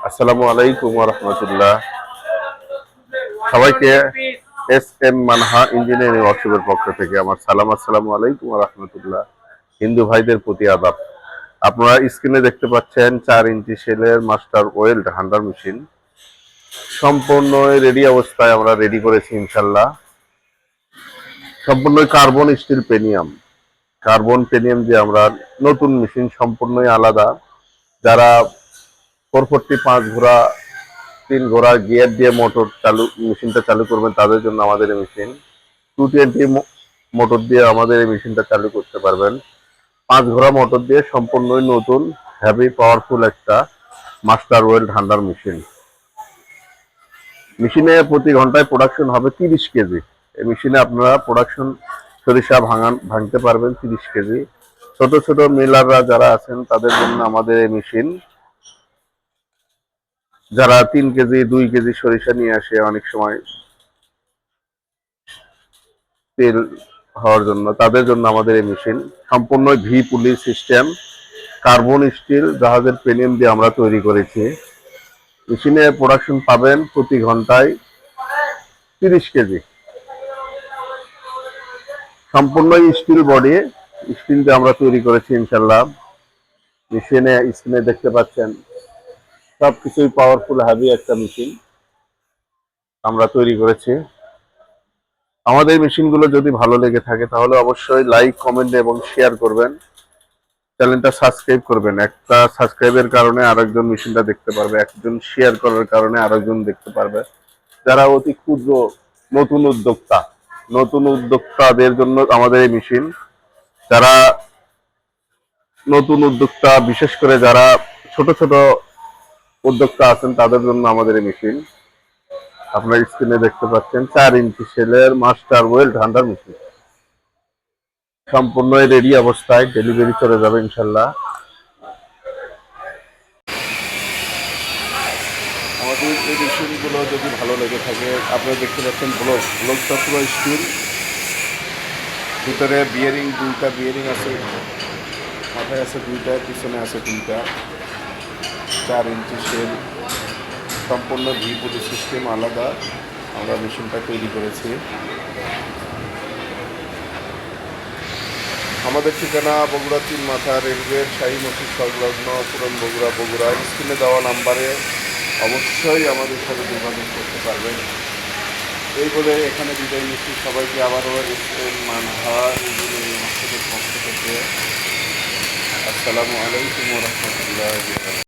আসসালামু আলাইকুম ওয়া রাহমাতুল্লাহ। সবাইকে এস মানহা ইঞ্জিনিয়ারিং ওয়ার্কশপের পক্ষ থেকে আমার সালাম। আসসালামু আলাইকুম ওয়া রাহমাতুল্লাহ। হিন্দু ভাইদের প্রতি আদাব। আপনারা স্ক্রিনে দেখতে পাচ্ছেন 4 ইঞ্চি সেলের মাস্টার ওয়েল্ড হান্ডার মেশিন সম্পূর্ণ রেডি অবস্থায় আমরা রেডি করেছি ইনশাল্লাহ। সম্পূর্ণ কার্বন স্টিল পেনিয়াম দিয়ে আমরা নতুন মেশিন, সম্পূর্ণই আলাদা। যারা 445 ঘোড়া 3 ঘোড়া গিয়ার দিয়ে মেশিনটা চালু করবেন, তাদের জন্য আমাদের এই মেশিন। 220 মোটর দিয়ে আমাদের এই মেশিনটা চালু করতে পারবেন। 5 ঘোড়া মোটর দিয়ে সম্পূর্ণই নতুন হেভি পাওয়ারফুল একটা মাস্টার ওয়েল্ড হান্ডার মেশিন। মেশিনে প্রতি ঘন্টায় প্রোডাকশন হবে 30 কেজি। এই মেশিনে আপনারা প্রোডাকশন সরিষা ভাঙতে পারবেন 30 কেজি। ছোট ছোট মিলাররা যারা আছেন তাদের জন্য আমাদের এই মেশিন। যারা 3 কেজি 2 কেজি সরিষা নিয়ে আসে অনেক সময় তেল হওয়ার জন্য, তাদের জন্য আমাদের এই মেশিন। সম্পূর্ণ ভি পুলি সিস্টেম, কার্বন স্টিল জাহাজের পেনিয়াম দিয়ে আমরা তৈরি করেছি। মেশিনে প্রোডাকশন পাবেন প্রতি ঘন্টায় 30 কেজি। সম্পূর্ণ স্টিল বডি, স্টিল দিয়ে আমরা তৈরি করেছি ইনশাল্লাহ। মেশিনে স্ক্রিনে দেখতে পাচ্ছেন সবকিছুই পাওয়ারফুল হেভি একটা মেশিন আমরা তৈরি করেছি। আমাদের মেশিনগুলো যদি ভালো লেগে থাকে তাহলে অবশ্যই লাইক, কমেন্ট এবং শেয়ার করবেন। চ্যানেলটা সাবস্ক্রাইব করবেন। একটা সাবস্ক্রাইবের কারণে আরেকজন মেশিনটা দেখতে পারবে, একজন শেয়ার করার কারণে আরেকজন দেখতে পারবে। যারা অতি ক্ষুদ্র নতুন উদ্যোক্তা, নতুন উদ্যোক্তাদের জন্য আমাদের এই মেশিন। যারা নতুন উদ্যোক্তা, বিশেষ করে যারা ছোট ছোট উদ্যোক্তা আছেন, তাদের জন্য আমাদের এই মেশিন। আপনার স্ক্রিনে দেখতে পাচ্ছেন 4 ইঞ্চি সেলের মাস্টার ওয়েল্ড হান্ডার মেশিন সম্পূর্ণ রেডি অবস্থায় ডেলিভারি চলে যাবে ইনশাল্লাহ। আমাদের এই মেশিনগুলো যদি ভালো লেগে থাকে, আপনারা দেখতে পাচ্ছেন ব্লকটা পুরো স্টিল, ভিতরে বিয়ারিং, 2টা বিয়ারিং আছে, মাথায় আছে 2টা, পিছনে আছে 2টা। 4 ইঞ্চি সেল, সম্পূর্ণ ভি পুলি সিস্টেম আলাদা আমরা মেশিনটা তৈরি করেছি। আমাদের ঠিকানা বগুড়া 3 মাথা রেলওয়ের শাহী মসজিদ সংলগ্ন, পুরন বগুড়া। স্ক্রিনে দেওয়া নাম্বারে অবশ্যই আমাদের সাথে যোগাযোগ করতে পারবেন। এই বলে এখানে বিদায় নিচ্ছি সবাইকে। আবারও মানহা ইঞ্জিনিয়ারিং ওয়ার্কশপের পক্ষ থেকে আসসালামু আলাইকুম ওয়া রাহমাতুল্লাহি।